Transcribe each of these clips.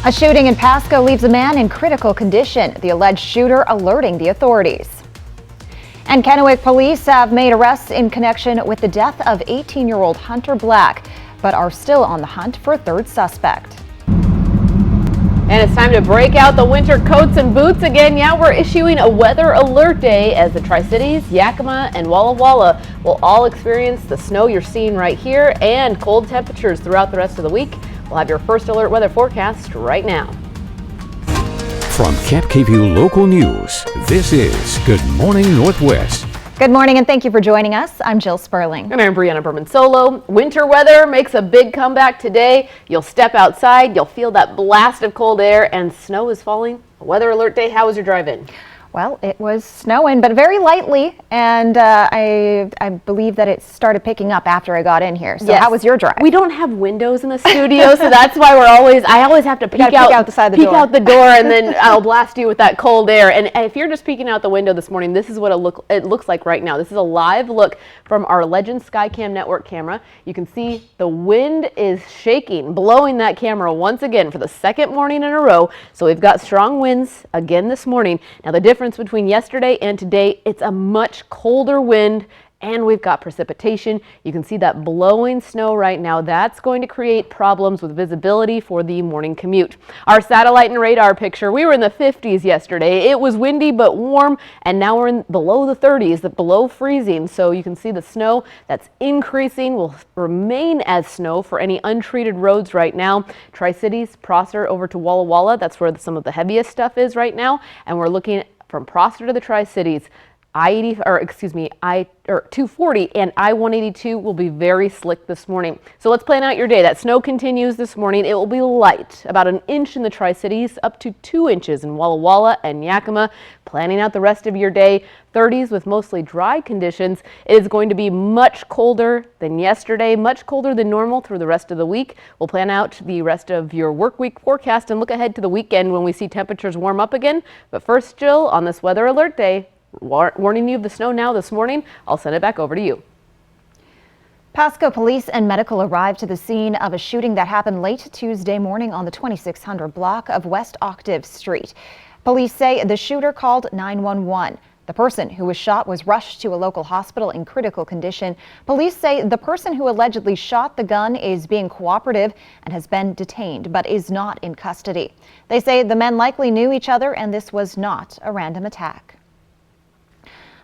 A shooting in Pasco leaves a man in critical condition, the alleged shooter alerting the authorities. And Kennewick police have made arrests in connection with the death of 18-year-old Hunter Black, but are still on the hunt for a third suspect. And it's time to break out the winter coats and boots again. Yeah, we're issuing a weather alert day as the Tri-Cities, Yakima, and Walla Walla will all experience the snow you're seeing right here and cold temperatures throughout the rest of the week. We'll have your first alert weather forecast right now. From Cat KVUE Local News, this is Good Morning Northwest. Good morning and thank you for joining us. I'm Jill Sperling. And I'm Brianna Berman Solo. Winter weather makes a big comeback today. You'll step outside, you'll feel that blast of cold air, and snow is falling. Weather alert day, how was your drive-in? Well, it was snowing, but very lightly, and I believe that it started picking up after I got in here. So yes. How was your drive? We don't have windows in the studio, so that's why I always have to peek out the side of the door. Peek out the door, and then I'll blast you with that cold air. And if you're just peeking out the window this morning, this is what it looks like right now. This is a live look from our Legend Skycam network camera. You can see the wind is shaking, blowing that camera once again for the second morning in a row. So we've got strong winds again this morning. Now the difference between yesterday and today, it's a much colder wind and we've got precipitation. You can see that blowing snow right now. That's going to create problems with visibility for the morning commute. Our satellite and radar picture, we were in the 50s yesterday. It was windy but warm, and now we're in below the 30s, below freezing. So you can see the snow that's increasing will remain as snow for any untreated roads right now. Tri-Cities, Prosser over to Walla Walla, that's where some of the heaviest stuff is right now. And we're looking from Prosser to the Tri-Cities. I-240 and I-182 will be very slick this morning. So let's plan out your day. That snow continues this morning. It will be light, about an inch in the Tri-Cities, up to 2 inches in Walla Walla and Yakima. Planning out the rest of your day, 30s with mostly dry conditions. It is going to be much colder than yesterday, much colder than normal through the rest of the week. We'll plan out the rest of your work week forecast and look ahead to the weekend when we see temperatures warm up again. But first, Jill, on this weather alert day, warning you of the snow now this morning. I'll send it back over to you. Pasco police and medical arrived to the scene of a shooting that happened late Tuesday morning on the 2600 block of West Octave Street. Police say the shooter called 911. The person who was shot was rushed to a local hospital in critical condition. Police say the person who allegedly shot the gun is being cooperative and has been detained, but is not in custody. They say the men likely knew each other and this was not a random attack.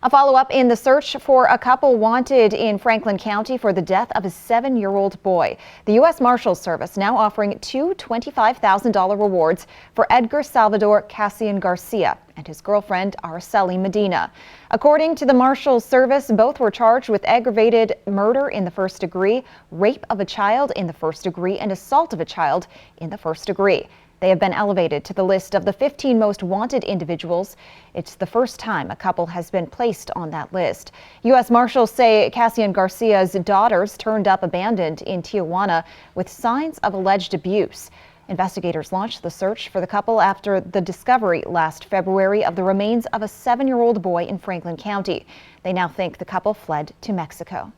A follow-up in the search for a couple wanted in Franklin County for the death of a 7-year-old boy. The U.S. Marshals Service now offering two $25,000 rewards for Edgar Salvador Cassian Garcia and his girlfriend Araceli Medina. According to the Marshals Service, both were charged with aggravated murder in the first degree, rape of a child in the first degree, and assault of a child in the first degree. They have been elevated to the list of the 15 most wanted individuals. It's the first time a couple has been placed on that list. U.S. Marshals say Cassian Garcia's daughters turned up abandoned in Tijuana with signs of alleged abuse. Investigators launched the search for the couple after the discovery last February of the remains of a 7-year-old boy in Franklin County. They now think the couple fled to Mexico.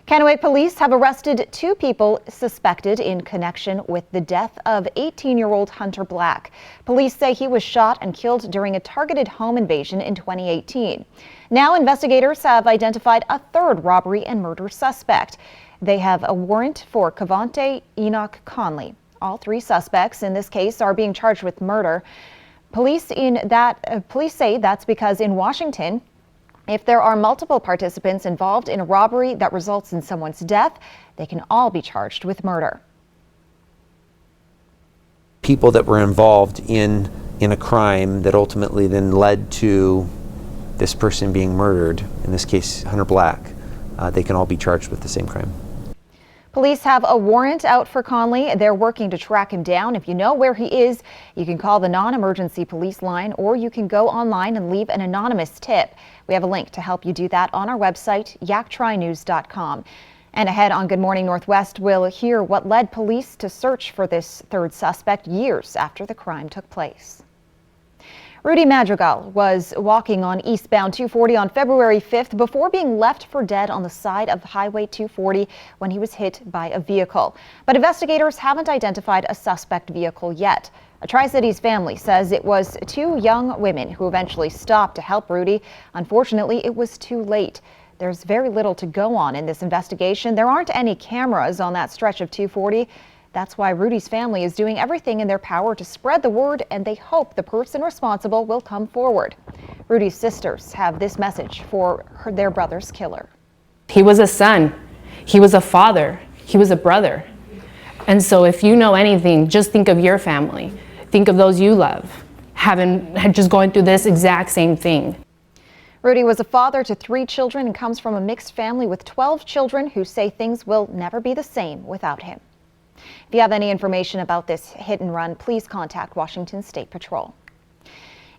Kennewick police have arrested 2 people suspected in connection with the death of 18-year-old Hunter Black. Police say he was shot and killed during a targeted home invasion in 2018. Now investigators have identified a third robbery and murder suspect. They have a warrant for Cavante Enoch Conley. All 3 suspects in this case are being charged with murder. Police say that's because in Washington, if there are multiple participants involved in a robbery that results in someone's death, they can all be charged with murder. People that were involved in a crime that ultimately then led to this person being murdered, in this case Hunter Black, they can all be charged with the same crime. Police have a warrant out for Conley. They're working to track him down. If you know where he is, you can call the non-emergency police line or you can go online and leave an anonymous tip. We have a link to help you do that on our website, yaktrinews.com. And ahead on Good Morning Northwest, we'll hear what led police to search for this third suspect years after the crime took place. Rudy Madrigal was walking on eastbound 240 on February 5th before being left for dead on the side of Highway 240 when he was hit by a vehicle. But investigators haven't identified a suspect vehicle yet. A Tri-Cities family says it was two young women who eventually stopped to help Rudy. Unfortunately, it was too late. There's very little to go on in this investigation. There aren't any cameras on that stretch of 240. That's why Rudy's family is doing everything in their power to spread the word, and they hope the person responsible will come forward. Rudy's sisters have this message for their brother's killer. He was a son, he was a father, he was a brother. And so if you know anything, just think of your family. Think of those you love, just going through this exact same thing. Rudy was a father to 3 children and comes from a mixed family with 12 children who say things will never be the same without him. If you have any information about this hit and run, please contact Washington State Patrol.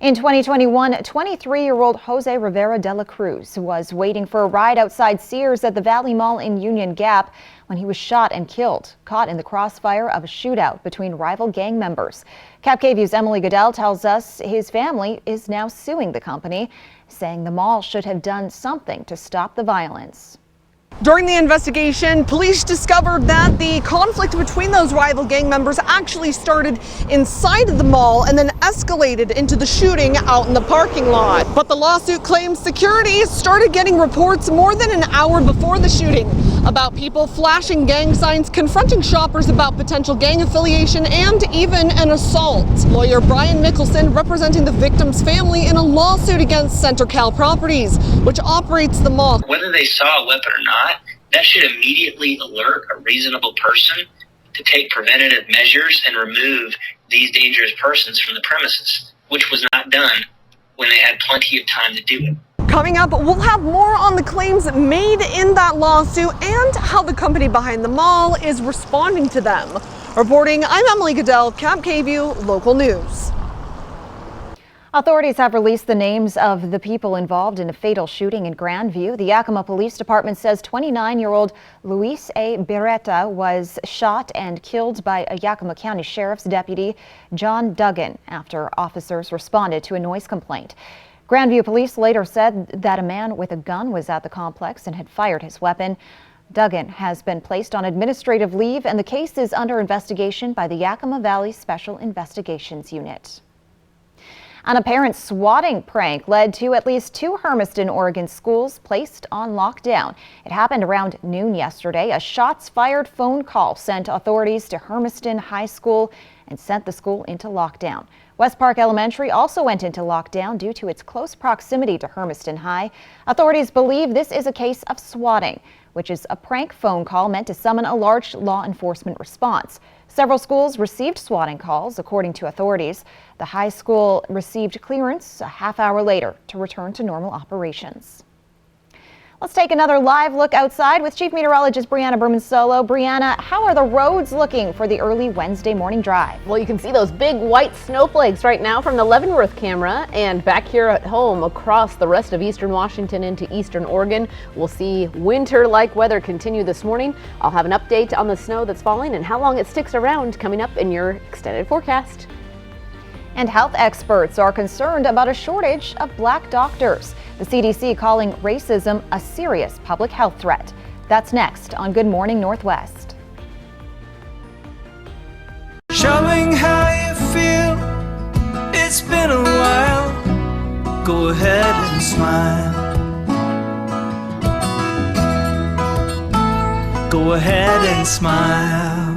In 2021, 23-year-old Jose Rivera de la Cruz was waiting for a ride outside Sears at the Valley Mall in Union Gap when he was shot and killed, caught in the crossfire of a shootout between rival gang members. KapKVU's Emily Goodell tells us his family is now suing the company, saying the mall should have done something to stop the violence. During the investigation, police discovered that the conflict between those rival gang members actually started inside of the mall and then escalated into the shooting out in the parking lot. But the lawsuit claims security started getting reports more than an hour before the shooting about people flashing gang signs, confronting shoppers about potential gang affiliation, and even an assault. Lawyer Brian Mickelson representing the victim's family in a lawsuit against CenterCal Properties, which operates the mall. Whether they saw a weapon or not, that should immediately alert a reasonable person to take preventative measures and remove these dangerous persons from the premises, which was not done when they had plenty of time to do it. Coming up, we'll have more on the claims made in that lawsuit and how the company behind the mall is responding to them. Reporting, I'm Emily Goodell, KapKVU Local News. Authorities have released the names of the people involved in a fatal shooting in Grandview. The Yakima Police Department says 29-year-old Luis A. Beretta was shot and killed by a Yakima County Sheriff's Deputy John Duggan after officers responded to a noise complaint. Grandview Police later said that a man with a gun was at the complex and had fired his weapon. Duggan has been placed on administrative leave, and the case is under investigation by the Yakima Valley Special Investigations Unit. An apparent swatting prank led to at least 2 Hermiston, Oregon schools placed on lockdown. It happened around noon yesterday. A shots-fired phone call sent authorities to Hermiston High School and sent the school into lockdown. West Park Elementary also went into lockdown due to its close proximity to Hermiston High. Authorities believe this is a case of swatting, which is a prank phone call meant to summon a large law enforcement response. Several schools received swatting calls, according to authorities. The high school received clearance a half hour later to return to normal operations. Let's take another live look outside with Chief Meteorologist Brianna Berman-Solo. Brianna, how are the roads looking for the early Wednesday morning drive? Well, you can see those big white snowflakes right now from the Leavenworth camera, and back here at home across the rest of eastern Washington into eastern Oregon, we'll see winter-like weather continue this morning. I'll have an update on the snow that's falling and how long it sticks around coming up in your extended forecast. And health experts are concerned about a shortage of black doctors. The CDC calling racism a serious public health threat. That's next on Good Morning Northwest. Showing how you feel, it's been a while. Go ahead and smile. Go ahead and smile.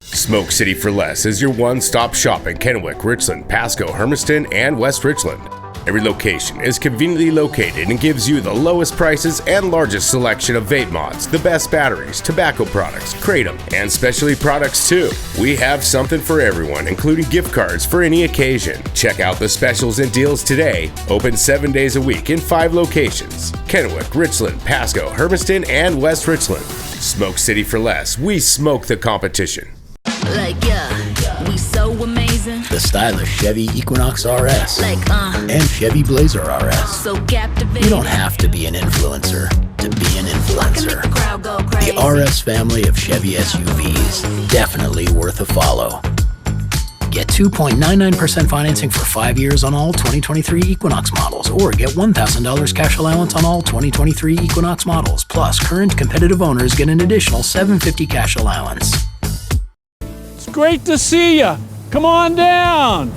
Smoke City for Less is your one-stop shop in Kennewick, Richland, Pasco, Hermiston, and West Richland. Every location is conveniently located and gives you the lowest prices and largest selection of vape mods, the best batteries, tobacco products, kratom, and specialty products too. We have something for everyone, including gift cards for any occasion. Check out the specials and deals today. Open 7 days a week in 5 locations: Kennewick, Richland, Pasco, Hermiston, and West Richland. Smoke City for Less. We smoke the competition. Like, yeah, we so amazing. The stylish Chevy Equinox RS. Like, and Chevy Blazer RS. So captivating. You don't have to be an influencer to be an influencer. The crowd go crazy. The RS family of Chevy SUVs, definitely worth a follow. Get 2.99% financing for 5 years on all 2023 Equinox models, or get $1,000 cash allowance on all 2023 Equinox models. Plus, current competitive owners get an additional $750 cash allowance. It's great to see you. Come on down.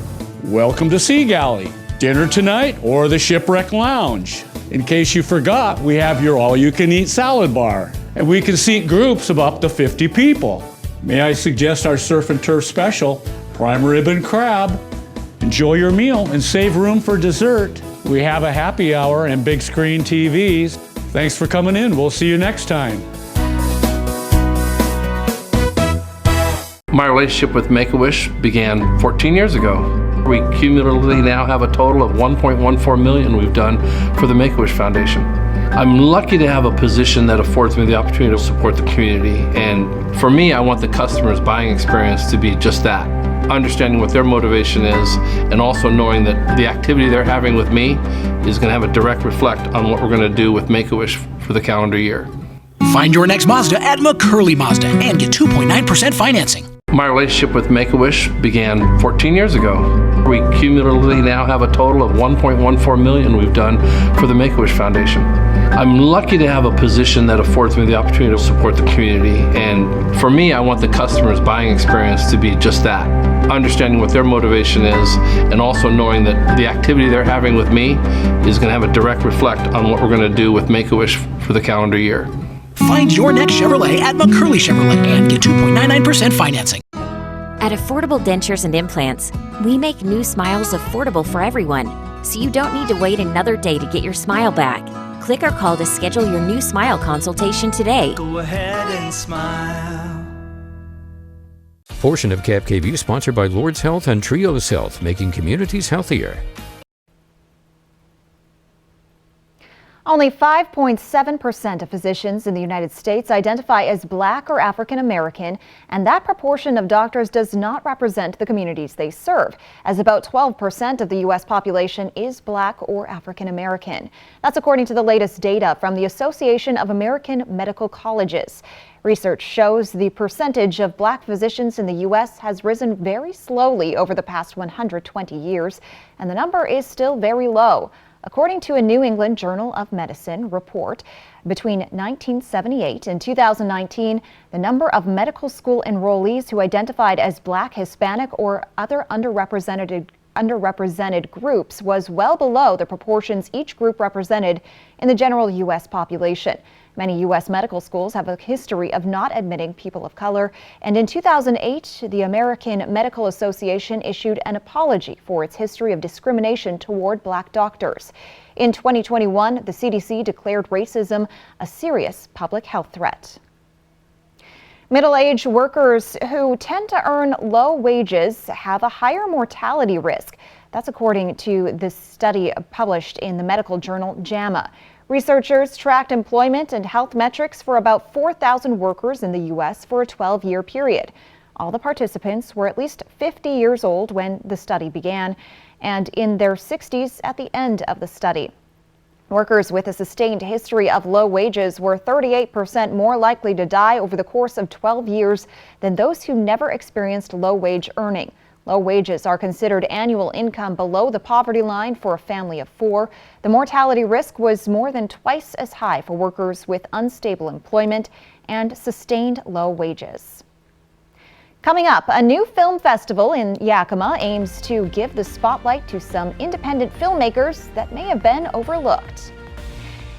Welcome to Sea Galley. Dinner tonight or the Shipwreck Lounge. In case you forgot, we have your all-you-can-eat salad bar, and we can seat groups of up to 50 people. May I suggest our surf and turf special, prime rib and crab. Enjoy your meal and save room for dessert. We have a happy hour and big screen TVs. Thanks for coming in. We'll see you next time. My relationship with Make-A-Wish began 14 years ago. We cumulatively now have a total of $1.14 million we've done for the Make-A-Wish Foundation. I'm lucky to have a position that affords me the opportunity to support the community. And for me, I want the customer's buying experience to be just that. Understanding what their motivation is, and also knowing that the activity they're having with me is going to have a direct reflect on what we're going to do with Make-A-Wish for the calendar year. Find your next Mazda at McCurley Mazda and get 2.9% financing. My relationship with Make-A-Wish began 14 years ago. We cumulatively now have a total of $1.14 million we've done for the Make-A-Wish Foundation. I'm lucky to have a position that affords me the opportunity to support the community. And for me, I want the customer's buying experience to be just that. Understanding what their motivation is, and also knowing that the activity they're having with me is going to have a direct reflect on what we're going to do with Make-A-Wish for the calendar year. Find your next Chevrolet at McCurley Chevrolet and get 2.99% financing. At Affordable Dentures and Implants, we make new smiles affordable for everyone, so you don't need to wait another day to get your smile back. Click or call to schedule your new smile consultation today. Go ahead and smile. Portion of Cap KVU sponsored by Lord's Health and Trios Health, making communities healthier. Only 5.7% of physicians in the United States identify as Black or African American, and that proportion of doctors does not represent the communities they serve, as about 12% of the U.S. population is Black or African American. That's according to the latest data from the Association of American Medical Colleges. Research shows the percentage of Black physicians in the U.S. has risen very slowly over the past 120 years, and the number is still very low. According to a New England Journal of Medicine report, between 1978 and 2019, the number of medical school enrollees who identified as Black, Hispanic, or other underrepresented groups was well below the proportions each group represented in the general U.S. population. Many U.S. medical schools have a history of not admitting people of color, and in 2008, the American Medical Association issued an apology for its history of discrimination toward Black doctors. In 2021, the CDC declared racism a serious public health threat. Middle-aged workers who tend to earn low wages have a higher mortality risk. That's according to this study published in the medical journal JAMA. Researchers tracked employment and health metrics for about 4,000 workers in the U.S. for a 12-year period. All the participants were at least 50 years old when the study began and in their 60s at the end of the study. Workers with a sustained history of low wages were 38% more likely to die over the course of 12 years than those who never experienced low wage earning. Low wages are considered annual income below the poverty line for a family of 4. The mortality risk was more than twice as high for workers with unstable employment and sustained low wages. Coming up, a new film festival in Yakima aims to give the spotlight to some independent filmmakers that may have been overlooked.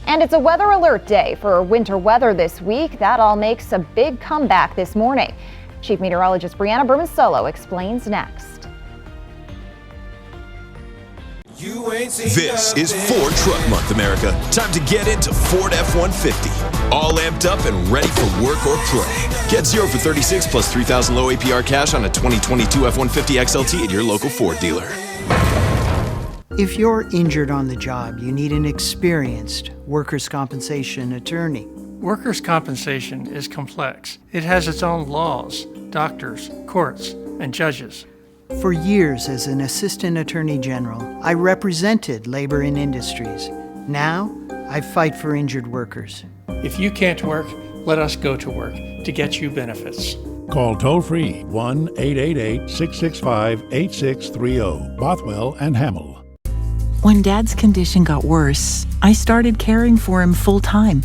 And it's a weather alert day for winter weather this week. That all makes a big comeback this morning. Chief Meteorologist Brianna Berman-Solo explains next. This is Ford Truck Month, America. Time to get into Ford F-150. All amped up and ready for work or play. Get 0 for 36 plus $3,000 low APR cash on a 2022 F-150 XLT at your local Ford dealer. If you're injured on the job, you need an experienced workers' compensation attorney. Workers' compensation is complex. It has its own laws, doctors, courts, and judges. For years as an assistant attorney general, I represented labor and industries. Now, I fight for injured workers. If you can't work, let us go to work to get you benefits. Call toll-free 1-888-665-8630. Bothwell and Hamill. When Dad's condition got worse, I started caring for him full-time.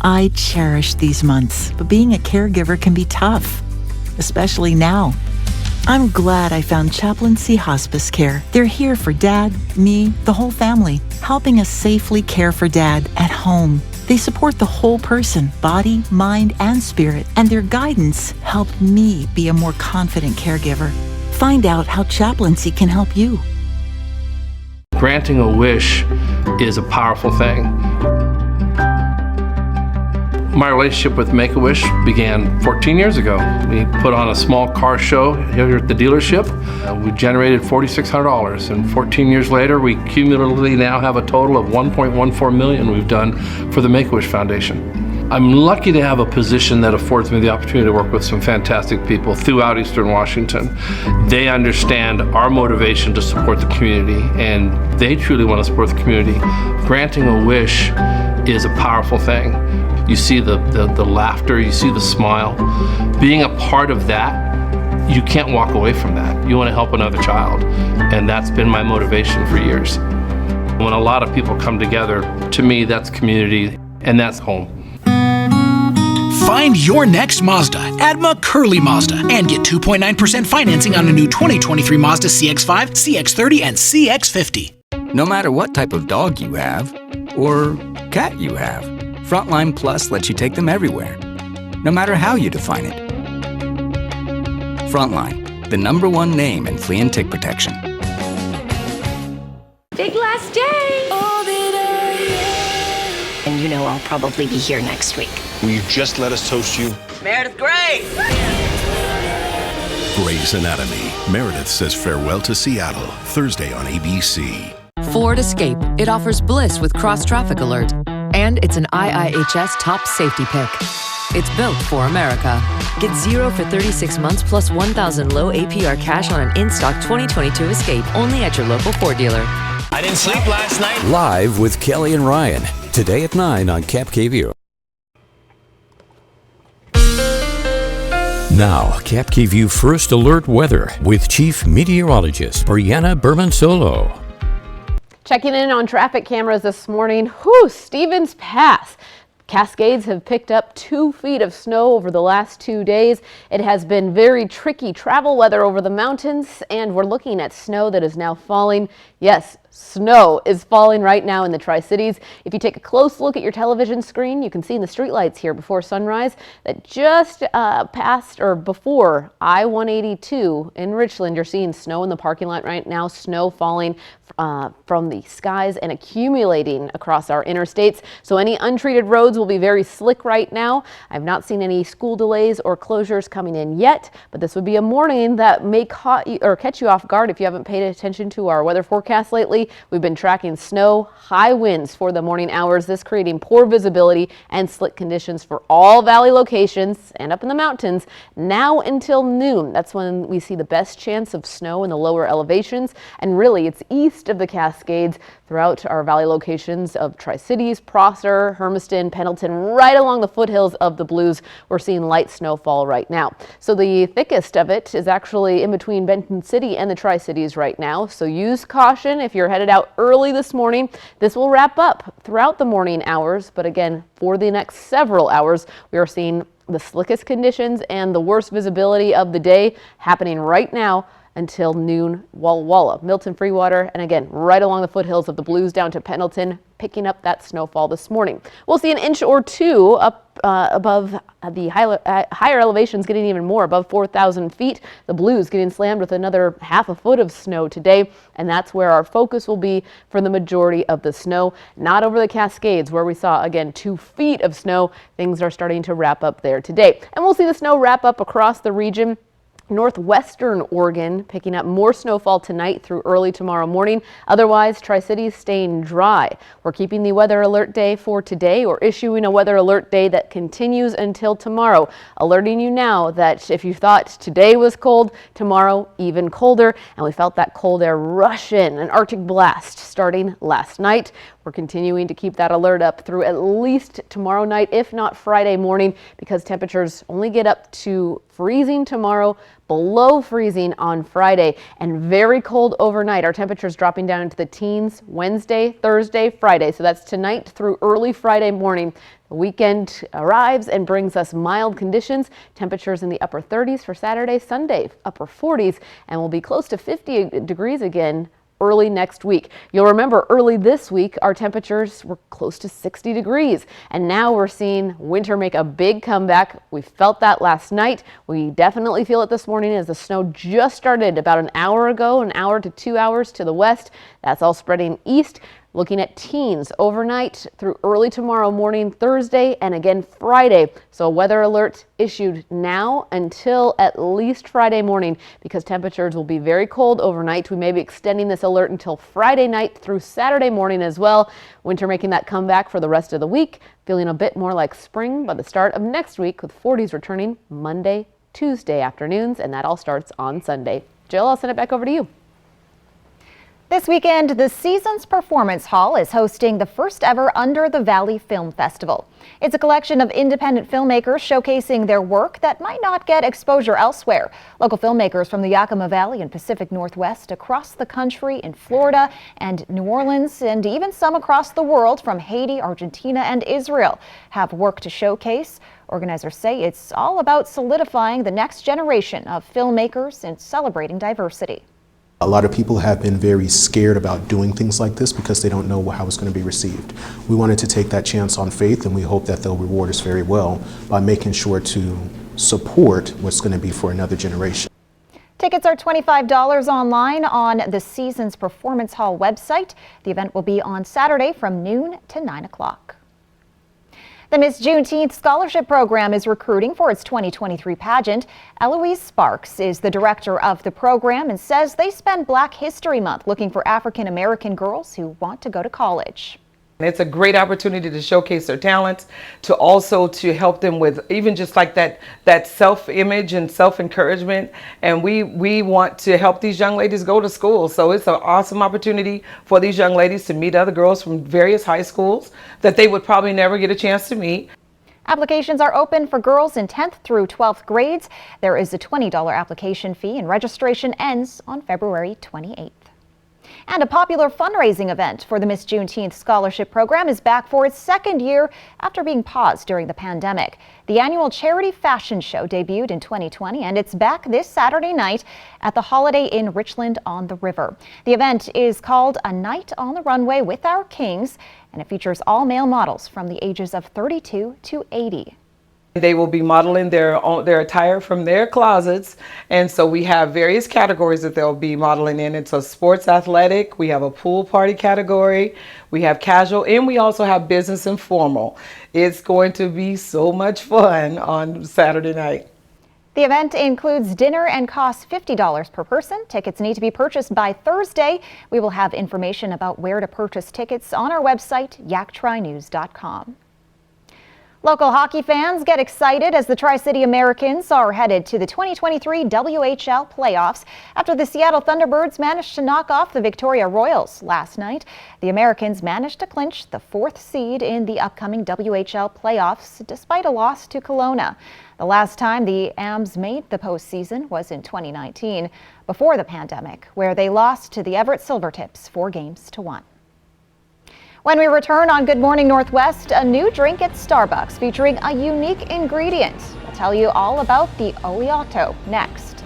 I cherished these months, but being a caregiver can be tough, especially now. I'm glad I found Chaplaincy Hospice Care. They're here for Dad, me, the whole family, helping us safely care for Dad at home. They support the whole person, body, mind, and spirit, and their guidance helped me be a more confident caregiver. Find out how chaplaincy can help you. Granting a wish is a powerful thing. My relationship with Make-A-Wish began 14 years ago. We put on a small car show here at the dealership. We generated $4,600, and 14 years later, we cumulatively now have a total of $1.14 million we've done for the Make-A-Wish Foundation. I'm lucky to have a position that affords me the opportunity to work with some fantastic people throughout Eastern Washington. They understand our motivation to support the community, and they truly want to support the community. Granting a wish is a powerful thing. You see the laughter, you see the smile. Being a part of that, you can't walk away from that. You want to help another child, and that's been my motivation for years. When a lot of people come together, to me, that's community, and that's home. Find your next Mazda at McCurley Mazda and get 2.9% financing on a new 2023 Mazda CX-5, CX-30, and CX-50. No matter what type of dog you have, or cat you have, Frontline Plus lets you take them everywhere, no matter how you define it. Frontline, the #1 name in flea and tick protection. Big last day! And you know I'll probably be here next week. Will you just let us toast you? Meredith Grey! Grey's Anatomy. Meredith says farewell to Seattle, Thursday on ABC. Ford Escape. It offers bliss with cross-traffic alert. And it's an IIHS top safety pick. It's built for America. Get 0 for 36 months plus $1,000 low APR cash on an in-stock 2022 Escape only at your local Ford dealer. I didn't sleep last night. Live with Kelly and Ryan, today at 9 on Cap KVU. Now, Cap KVU First Alert Weather with Chief Meteorologist Brianna Berman-Solo. Checking in on traffic cameras this morning. Stevens Pass. Cascades have picked up 2 feet of snow over the last 2 days. It has been very tricky travel weather over the mountains, and we're looking at snow that is now falling. Yes, snow is falling right now in the Tri-Cities. If you take a close look at your television screen, you can see in the streetlights here before sunrise that just past or before I-182 in Richland, you're seeing snow in the parking lot right now, snow falling from the skies and accumulating across our interstates. So any untreated roads will be very slick right now. I've not seen any school delays or closures coming in yet, but this would be a morning that may catch you off guard if you haven't paid attention to our weather forecast lately. We've been tracking snow, high winds for the morning hours, this creating poor visibility and slick conditions for all valley locations and up in the mountains now until noon. That's when we see the best chance of snow in the lower elevations, and really it's east of the Cascades throughout our valley locations of Tri-Cities, Prosser, Hermiston, Pendleton, right along the foothills of the Blues. We're seeing light snowfall right now. So the thickest of it is actually in between Benton City and the Tri-Cities right now. So use caution if you're headed out early this morning. This will wrap up throughout the morning hours, but again, for the next several hours, we are seeing the slickest conditions and the worst visibility of the day happening right now until noon. Walla Walla, Milton, Freewater, and again, right along the foothills of the Blues down to Pendleton, picking up that snowfall this morning. We'll see an inch or two up above the higher elevations, getting even more above 4,000 feet. The Blues getting slammed with another half a foot of snow today, and that's where our focus will be for the majority of the snow. Not over the Cascades, where we saw, again, 2 feet of snow. Things are starting to wrap up there today. And we'll see the snow wrap up across the region Northwestern Oregon picking up more snowfall tonight through early tomorrow morning. Otherwise, Tri-Cities staying dry. We're keeping the weather alert day for today, or issuing a weather alert day that continues until tomorrow. Alerting you now that if you thought today was cold, tomorrow even colder. And we felt that cold air rush in, an Arctic blast starting last night. We're continuing to keep that alert up through at least tomorrow night, if not Friday morning, because temperatures only get up to freezing tomorrow, below freezing on Friday, and very cold overnight. Our temperatures dropping down into the teens Wednesday, Thursday, Friday. So that's tonight through early Friday morning. The weekend arrives and brings us mild conditions. Temperatures in the upper 30s for Saturday, Sunday, upper 40s, and we'll be close to 50 degrees again early next week. You'll remember early this week, our temperatures were close to 60 degrees. And now we're seeing winter make a big comeback. We felt that last night. We definitely feel it this morning as the snow just started about an hour ago, an hour to 2 hours to the west. That's all spreading east. Looking at teens overnight through early tomorrow morning, Thursday, and again Friday. So a weather alert issued now until at least Friday morning, because temperatures will be very cold overnight. We may be extending this alert until Friday night through Saturday morning as well. Winter making that comeback for the rest of the week, feeling a bit more like spring by the start of next week, with 40s returning Monday, Tuesday afternoons, and that all starts on Sunday. Jill, I'll send it back over to you. This weekend, the Seasons Performance Hall is hosting the first ever Under the Valley Film Festival. It's a collection of independent filmmakers showcasing their work that might not get exposure elsewhere. Local filmmakers from the Yakima Valley and Pacific Northwest, across the country, in Florida and New Orleans, and even some across the world from Haiti, Argentina, and Israel have work to showcase. Organizers say it's all about solidifying the next generation of filmmakers and celebrating diversity. A lot of people have been very scared about doing things like this because they don't know how it's going to be received. We wanted to take that chance on faith, and we hope that they'll reward us very well by making sure to support what's going to be for another generation. Tickets are $25 online on the Seasons Performance Hall website. The event will be on Saturday from noon to 9 o'clock. The Miss Juneteenth Scholarship Program is recruiting for its 2023 pageant. Eloise Sparks is the director of the program and says they spend Black History Month looking for African American girls who want to go to college. It's a great opportunity to showcase their talents, to also to help them with even just like that self-image and self-encouragement. And we want to help these young ladies go to school. So it's an awesome opportunity for these young ladies to meet other girls from various high schools that they would probably never get a chance to meet. Applications are open for girls in 10th through 12th grades. There is a $20 application fee, and registration ends on February 28th. And a popular fundraising event for the Miss Juneteenth Scholarship Program is back for its second year after being paused during the pandemic. The annual charity fashion show debuted in 2020, and it's back this Saturday night at the Holiday Inn Richland on the River. The event is called A Night on the Runway with Our Kings, and it features all male models from the ages of 32 to 80. They will be modeling their attire from their closets, and so we have various categories that they'll be modeling in. It's a sports athletic, we have a pool party category, we have casual, and we also have business and formal. It's going to be so much fun on Saturday night. The event includes dinner and costs $50 per person. Tickets need to be purchased by Thursday. We will have information about where to purchase tickets on our website, yaktrinews.com. Local hockey fans get excited as the Tri-City Americans are headed to the 2023 WHL playoffs after the Seattle Thunderbirds managed to knock off the Victoria Royals last night. The Americans managed to clinch the 4th seed in the upcoming WHL playoffs despite a loss to Kelowna. The last time the Ams made the postseason was in 2019, before the pandemic, where they lost to the Everett Silvertips 4-1. When we return on Good Morning Northwest, a new drink at Starbucks featuring a unique ingredient. We'll tell you all about the Oleato next.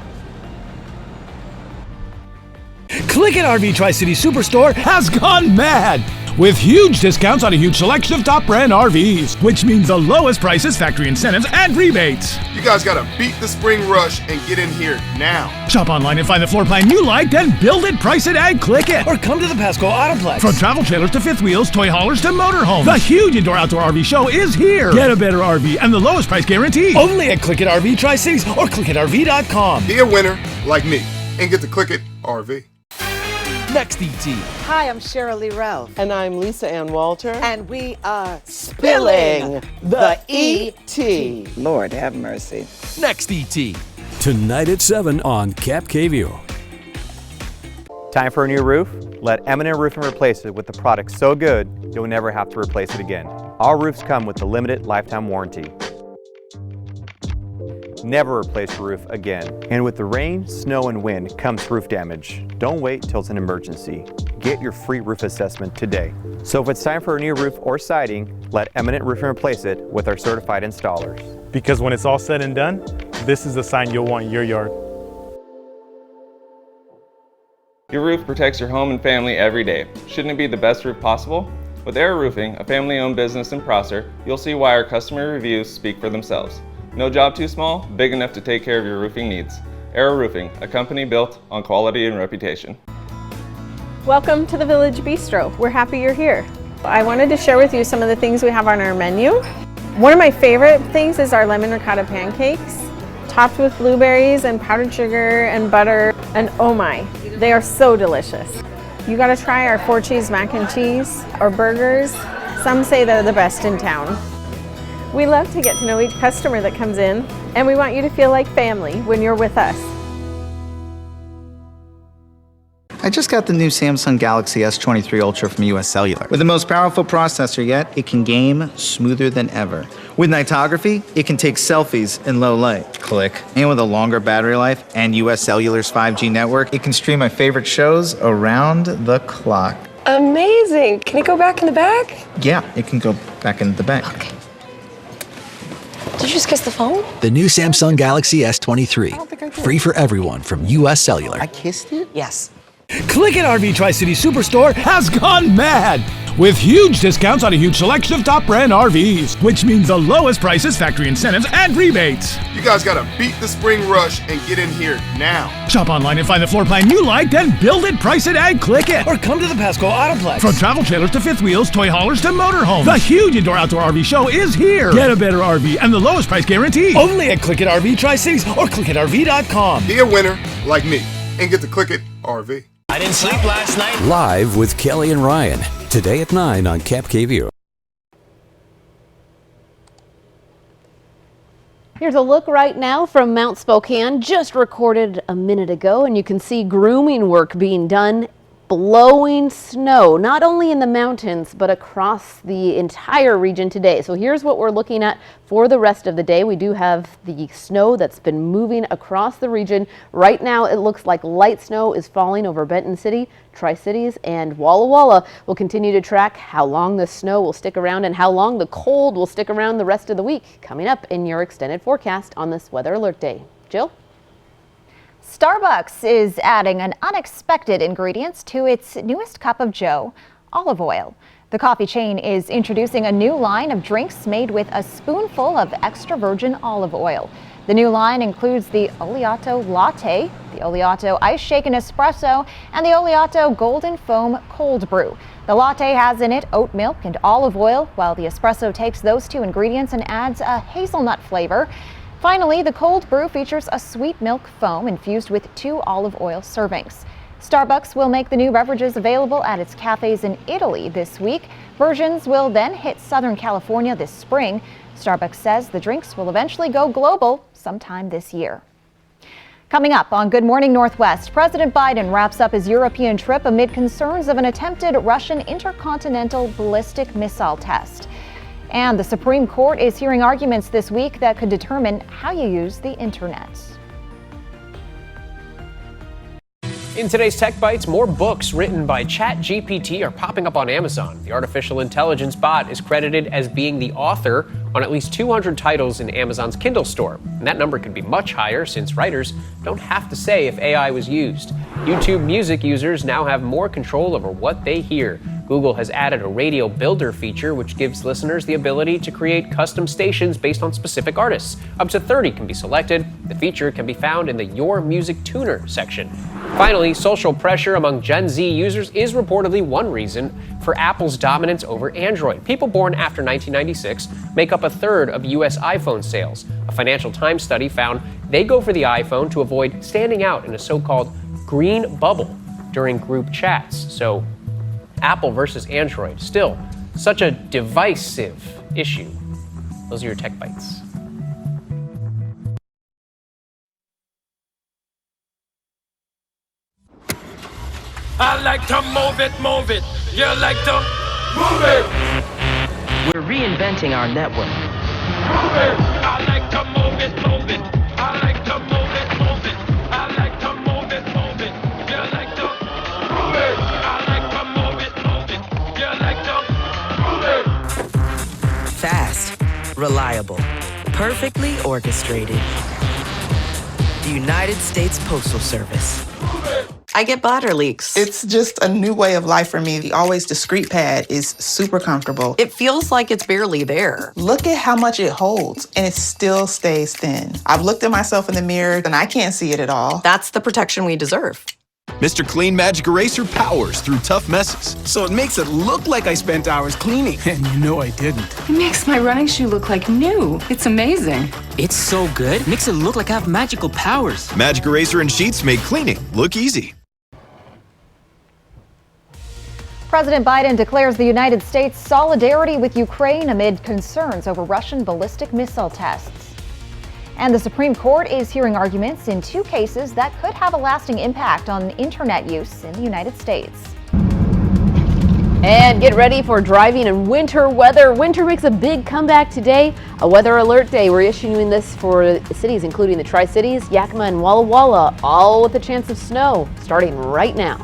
Click at RV Tri-City Superstore has gone mad with huge discounts on a huge selection of top brand RVs, which means the lowest prices, factory incentives, and rebates. You guys gotta beat the spring rush and get in here now. Shop online and find the floor plan you like, then build it, price it, and click it. Or come to the Pasco Autoplex. From travel trailers to fifth wheels, toy haulers to motorhomes, the huge indoor-outdoor RV show is here. Get a better RV and the lowest price guarantee. Only at Click It RV Tri-Cities or clickitrv.com. Be a winner like me and get to Click It RV. Next ET. Hi, I'm Cheryl Lee Ralph. And I'm Lisa Ann Walter. And we are spilling the ET. Lord have mercy. Next ET. Tonight at 7 on Cap KView. Time for a new roof? Let Eminent Roofing replace it with the product so good you'll never have to replace it again. All roofs come with a limited lifetime warranty. Never replace your roof again. And with the rain, snow, and wind comes roof damage. Don't wait till it's an emergency. Get your free roof assessment today. So if it's time for a new roof or siding, let Eminent Roofing replace it with our certified installers. Because when it's all said and done, this is the sign you'll want in your yard. Your roof protects your home and family every day. Shouldn't it be the best roof possible? With Air Roofing, a family-owned business in Prosser, you'll see why our customer reviews speak for themselves. No job too small, big enough to take care of your roofing needs. Air Roofing, a company built on quality and reputation. Welcome to the Village Bistro. We're happy you're here. I wanted to share with you some of the things we have on our menu. One of my favorite things is our lemon ricotta pancakes, topped with blueberries and powdered sugar and butter, and oh my, they are so delicious. You gotta try our 4-cheese mac and cheese or burgers. Some say they're the best in town. We love to get to know each customer that comes in, and we want you to feel like family when you're with us. I just got the new Samsung Galaxy S23 Ultra from US Cellular. With the most powerful processor yet, it can game smoother than ever. With nightography, it can take selfies in low light. Click. And with a longer battery life and US Cellular's 5G network, it can stream my favorite shows around the clock. Amazing. Can it go back in the back? Yeah, it can go back into the bank. Okay. Did you just kiss the phone? The new Samsung Galaxy S23. Free for everyone from US Cellular. I kissed it? Yes. Click It RV Tri-City Superstore has gone mad with huge discounts on a huge selection of top brand RVs, which means the lowest prices, factory incentives, and rebates. You guys gotta beat the spring rush and get in here now. Shop online and find the floor plan you like, then build it, price it, and click it. Or come to the Pasco Autoplex. From travel trailers to fifth wheels, toy haulers to motorhomes, the huge indoor-outdoor RV show is here. Get a better RV and the lowest price guarantee. Only at Click It RV Tri-Cities or clickitrv.com. Be a winner like me and get to Click It RV. I didn't sleep last night. Live with Kelly and Ryan. Today at 9 on Cap KView. Here's a look right now from Mount Spokane, just recorded a minute ago, and you can see grooming work being done, blowing snow, not only in the mountains, but across the entire region today. So here's what we're looking at for the rest of the day. We do have the snow that's been moving across the region. Right now, it looks like light snow is falling over Benton City, Tri-Cities, and Walla Walla. We'll continue to track how long the snow will stick around and how long the cold will stick around the rest of the week, coming up in your extended forecast on this Weather Alert Day. Jill? Starbucks is adding an unexpected ingredient to its newest cup of joe, olive oil. The coffee chain is introducing a new line of drinks made with a spoonful of extra virgin olive oil. The new line includes the Oleato Latte, the Oleato Ice Shaken Espresso, and the Oleato Golden Foam Cold Brew. The latte has in it oat milk and olive oil, while the espresso takes those two ingredients and adds a hazelnut flavor. Finally, the cold brew features a sweet milk foam infused with 2 olive oil servings. Starbucks will make the new beverages available at its cafes in Italy this week. Versions will then hit Southern California this spring. Starbucks says the drinks will eventually go global sometime this year. Coming up on Good Morning Northwest, President Biden wraps up his European trip amid concerns of an attempted Russian intercontinental ballistic missile test. And the Supreme Court is hearing arguments this week that could determine how you use the internet. In today's Tech Bites, more books written by ChatGPT are popping up on Amazon. The artificial intelligence bot is credited as being the author on at least 200 titles in Amazon's Kindle store. And that number could be much higher since writers don't have to say if AI was used. YouTube Music users now have more control over what they hear. Google has added a radio builder feature which gives listeners the ability to create custom stations based on specific artists. Up to 30 can be selected. The feature can be found in the Your Music Tuner section. Finally, social pressure among Gen Z users is reportedly one reason for Apple's dominance over Android. People born after 1996 make up a third of U.S. iPhone sales. A Financial Times study found they go for the iPhone to avoid standing out in a so-called green bubble during group chats. So, Apple versus Android, still such a divisive issue. Those are your Tech Bites. I like to move it, move it. You like to move it. We're reinventing our network. Move it. I like to move it, move it. I like to move it, move it. I like to move it, move it. You like to move it. I like to move it, move it. You like to move it. Fast, reliable, perfectly orchestrated. The United States Postal Service. I get bladder leaks. It's just a new way of life for me. The Always Discreet pad is super comfortable. It feels like it's barely there. Look at how much it holds, and it still stays thin. I've looked at myself in the mirror, and I can't see it at all. That's the protection we deserve. Mr. Clean Magic Eraser powers through tough messes, so it makes it look like I spent hours cleaning. And you know I didn't. It makes my running shoe look like new. It's amazing. It's so good, it makes it look like I have magical powers. Magic Eraser and sheets make cleaning look easy. President Biden declares the United States' solidarity with Ukraine amid concerns over Russian ballistic missile tests. And the Supreme Court is hearing arguments in two cases that could have a lasting impact on internet use in the United States. And get ready for driving in winter weather. Winter makes a big comeback today. A weather alert day. We're issuing this for cities including the Tri-Cities, Yakima, and Walla Walla, all with a chance of snow starting right now.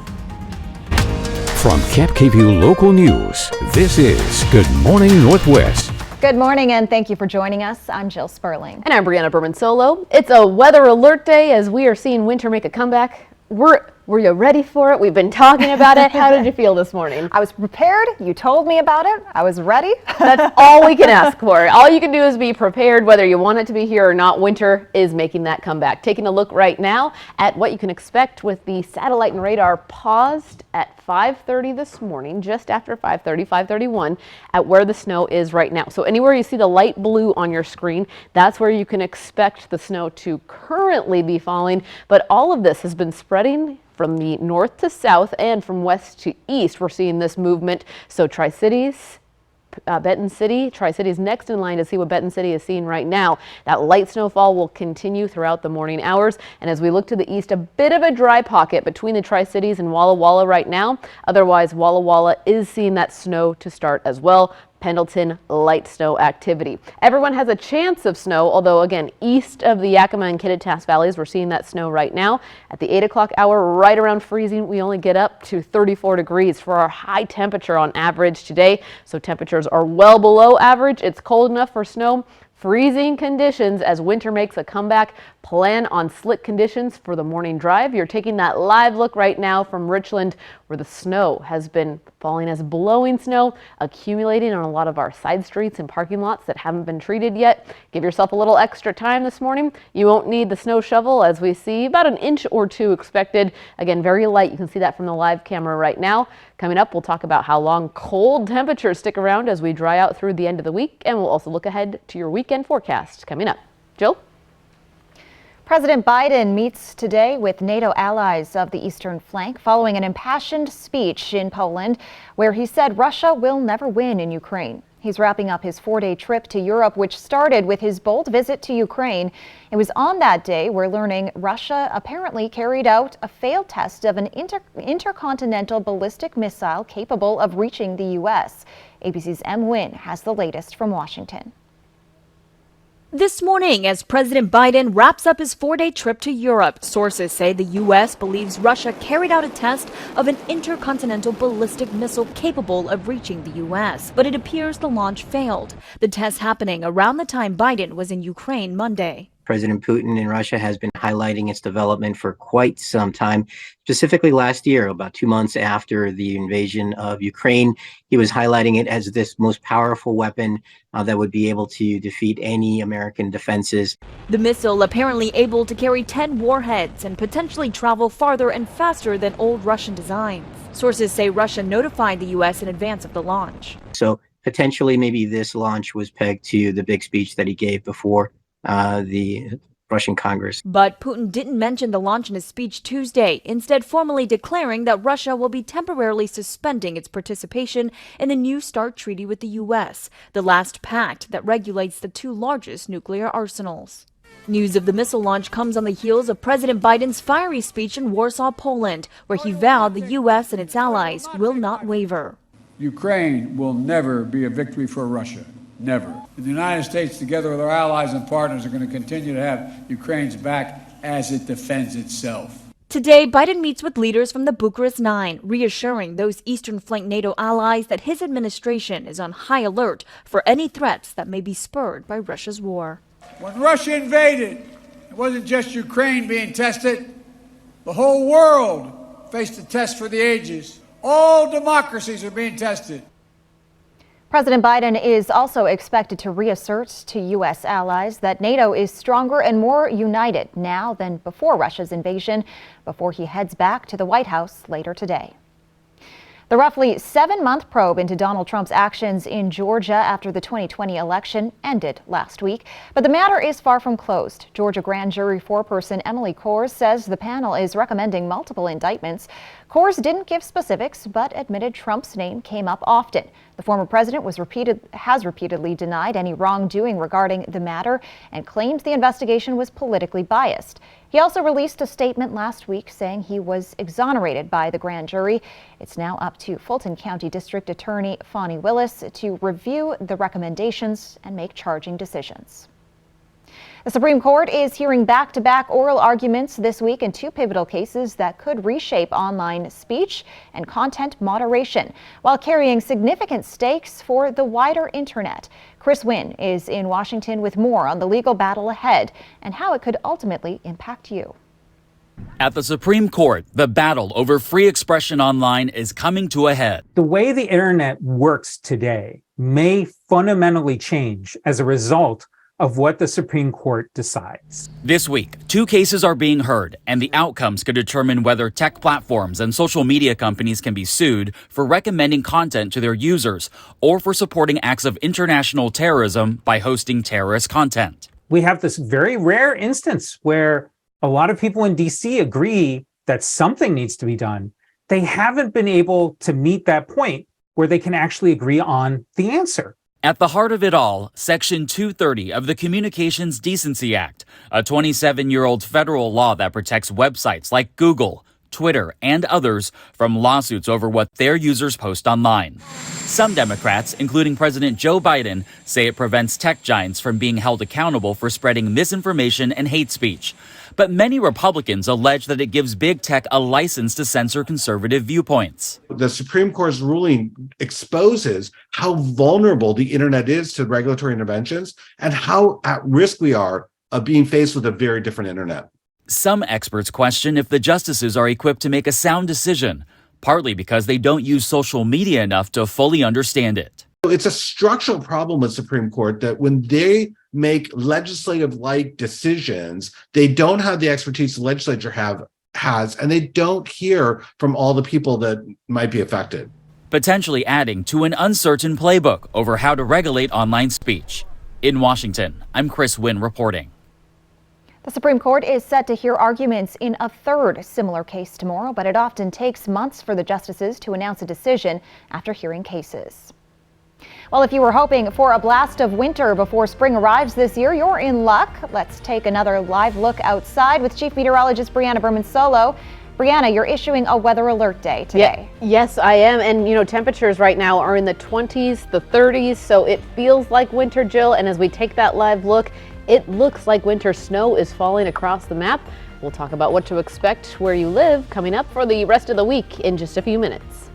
From Camp KVUE Local News, this is Good Morning Northwest. Good morning and thank you for joining us. I'm Jill Sperling. And I'm Brianna Berman-Solo. It's a weather alert day as we are seeing winter make a comeback. Were you ready for it? We've been talking about it. How did you feel this morning? I was prepared. You told me about it. I was ready. That's all we can ask for. All you can do is be prepared whether you want it to be here or not. Winter is making that comeback. Taking a look right now at what you can expect with the satellite and radar paused at 5:30 this morning, just after 5:30, 5:31, at where the snow is right now. So anywhere you see the light blue on your screen, that's where you can expect the snow to currently be falling. But all of this has been spreading from the north to south and from west to east. We're seeing this movement. So Tri-Cities, Benton City, Tri-Cities next in line to see what Benton City is seeing right now. That light snowfall will continue throughout the morning hours. And as we look to the east, a bit of a dry pocket between the Tri-Cities and Walla Walla right now. Otherwise, Walla Walla is seeing that snow to start as well. Pendleton, light snow activity. Everyone has a chance of snow, although again, east of the Yakima and Kittitas valleys, we're seeing that snow right now. At the 8 o'clock hour, right around freezing, we only get up to 34 degrees for our high temperature on average today. So temperatures are well below average. It's cold enough for snow. Freezing conditions as winter makes a comeback. Plan on slick conditions for the morning drive. You're taking that live look right now from Richland, where the snow has been falling as blowing snow, accumulating on a lot of our side streets and parking lots that haven't been treated yet. Give yourself a little extra time this morning. You won't need the snow shovel as we see about an inch or two expected. Again, very light. You can see that from the live camera right now. Coming up, we'll talk about how long cold temperatures stick around as we dry out through the end of the week, and we'll also look ahead to your weekend forecast coming up. Jill? President Biden meets today with NATO allies of the eastern flank following an impassioned speech in Poland where he said Russia will never win in Ukraine. He's wrapping up his 4-day trip to Europe, which started with his bold visit to Ukraine. It was on that day we're learning Russia apparently carried out a failed test of an intercontinental ballistic missile capable of reaching the U.S. ABC's M. Nguyen has the latest from Washington. This morning, as President Biden wraps up his 4-day trip to Europe, sources say the U.S. believes Russia carried out a test of an intercontinental ballistic missile capable of reaching the U.S. But it appears the launch failed, the test happening around the time Biden was in Ukraine Monday. President Putin in Russia has been highlighting its development for quite some time. Specifically last year, about 2 months after the invasion of Ukraine, he was highlighting it as this most powerful weapon that would be able to defeat any American defenses. The missile apparently able to carry 10 warheads and potentially travel farther and faster than old Russian designs. Sources say Russia notified the U.S. in advance of the launch. So potentially maybe this launch was pegged to the big speech that he gave before the Russian Congress. But Putin didn't mention the launch in his speech Tuesday, instead formally declaring that Russia will be temporarily suspending its participation in the New START treaty with the U.S., the last pact that regulates the two largest nuclear arsenals. News of the missile launch comes on the heels of President Biden's fiery speech in Warsaw, Poland, where he vowed the U.S. and its allies will not waver. Ukraine will never be a victory for Russia. Never. The United States, together with our allies and partners, are going to continue to have Ukraine's back as it defends itself. Today, Biden meets with leaders from the Bucharest Nine, reassuring those Eastern Flank NATO allies that his administration is on high alert for any threats that may be spurred by Russia's war. When Russia invaded, it wasn't just Ukraine being tested. The whole world faced a test for the ages. All democracies are being tested. President Biden is also expected to reassert to U.S. allies that NATO is stronger and more united now than before Russia's invasion, before he heads back to the White House later today. The roughly 7-month probe into Donald Trump's actions in Georgia after the 2020 election ended last week, but the matter is far from closed. Georgia grand jury foreperson Emily Kohrs says the panel is recommending multiple indictments. Kohrs didn't give specifics, but admitted Trump's name came up often. The former president has repeatedly denied any wrongdoing regarding the matter and claimed the investigation was politically biased. He also released a statement last week saying he was exonerated by the grand jury. It's now up to Fulton County District Attorney Fani Willis to review the recommendations and make charging decisions. The Supreme Court is hearing back-to-back oral arguments this week in two pivotal cases that could reshape online speech and content moderation while carrying significant stakes for the wider internet. Chris Wynn is in Washington with more on the legal battle ahead and how it could ultimately impact you. At the Supreme Court, the battle over free expression online is coming to a head. The way the internet works today may fundamentally change as a result of what the Supreme Court decides. This week, two cases are being heard, and the outcomes could determine whether tech platforms and social media companies can be sued for recommending content to their users or for supporting acts of international terrorism by hosting terrorist content. We have this very rare instance where a lot of people in DC agree that something needs to be done. They haven't been able to meet that point where they can actually agree on the answer. At the heart of it all, Section 230 of the Communications Decency Act, a 27-year-old federal law that protects websites like Google, Twitter, and others from lawsuits over what their users post online. Some Democrats, including President Joe Biden, say it prevents tech giants from being held accountable for spreading misinformation and hate speech. But many Republicans allege that it gives big tech a license to censor conservative viewpoints. The Supreme Court's ruling exposes how vulnerable the internet is to regulatory interventions and how at risk we are of being faced with a very different internet. Some experts question if the justices are equipped to make a sound decision, partly because they don't use social media enough to fully understand it. It's a structural problem with Supreme Court that when they make legislative-like decisions, they don't have the expertise the legislature has, and they don't hear from all the people that might be affected. Potentially adding to an uncertain playbook over how to regulate online speech. In Washington, I'm Chris Wynn reporting. The Supreme Court is set to hear arguments in a third similar case tomorrow, but it often takes months for the justices to announce a decision after hearing cases. Well, if you were hoping for a blast of winter before spring arrives this year, you're in luck. Let's take another live look outside with Chief Meteorologist Brianna Berman-Solo. Brianna, you're issuing a weather alert day today. Yes, I am. And, temperatures right now are in the 20s, the 30s, so it feels like winter, Jill. And as we take that live look, it looks like winter snow is falling across the map. We'll talk about what to expect where you live coming up for the rest of the week in just a few minutes.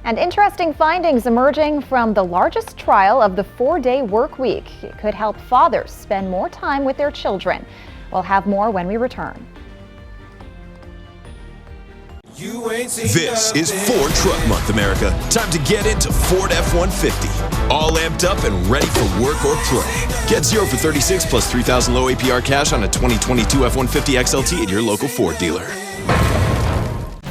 And interesting findings emerging from the largest trial of the 4-day work week. It could help fathers spend more time with their children. We'll have more when we return. This is Ford Truck Month, America. Time to get into Ford F-150. All amped up and ready for work or play. Get 0 for 36 plus $3,000 low APR cash on a 2022 F-150 XLT at your local Ford dealer.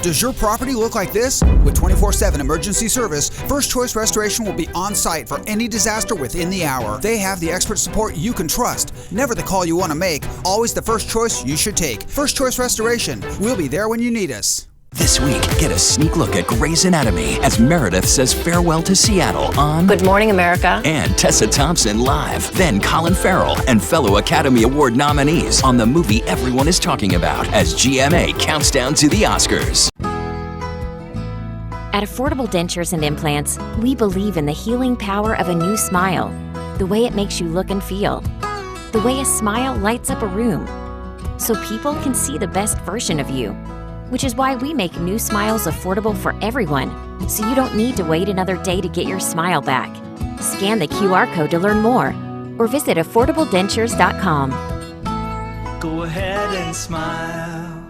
Does your property look like this? With 24/7 emergency service, First Choice Restoration will be on site for any disaster within the hour. They have the expert support you can trust. Never the call you want to make, always the first choice you should take. First Choice Restoration. We'll be there when you need us. This week, get a sneak look at Grey's Anatomy as Meredith says farewell to Seattle on Good Morning America and Tessa Thompson live. Then Colin Farrell and fellow Academy Award nominees on the movie everyone is talking about as GMA counts down to the Oscars. At Affordable Dentures and Implants, we believe in the healing power of a new smile, the way it makes you look and feel, the way a smile lights up a room, so people can see the best version of you. Which is why we make new smiles affordable for everyone, so you don't need to wait another day to get your smile back. Scan the QR code to learn more, or visit affordabledentures.com. Go ahead and smile.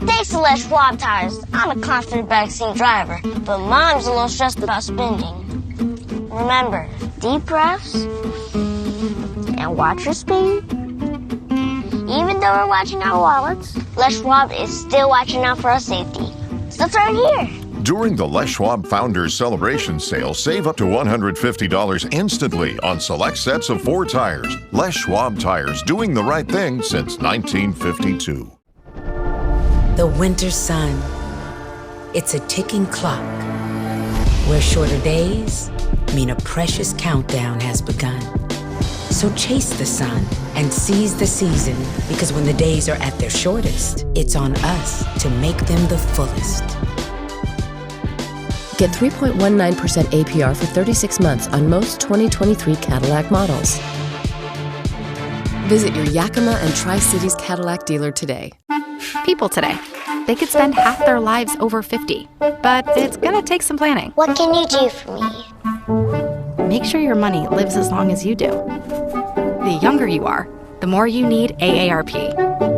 Thanks to Les Schwab Tires, I'm a confident backseat driver, but Mom's a little stressed about spending. Remember, deep breaths and watch your speed. Even though we're watching our wallets, Les Schwab is still watching out for our safety. So turn here. During the Les Schwab Founders Celebration Sale, save up to $150 instantly on select sets of Ford tires. Les Schwab Tires, doing the right thing since 1952. The winter sun. It's a ticking clock, where shorter days mean a precious countdown has begun. So chase the sun and seize the season, because when the days are at their shortest, it's on us to make them the fullest. Get 3.19% APR for 36 months on most 2023 Cadillac models. Visit your Yakima and Tri-Cities Cadillac dealer today. People today, they could spend half their lives over 50, but it's gonna take some planning. What can you do for me? Make sure your money lives as long as you do. The younger you are, the more you need AARP.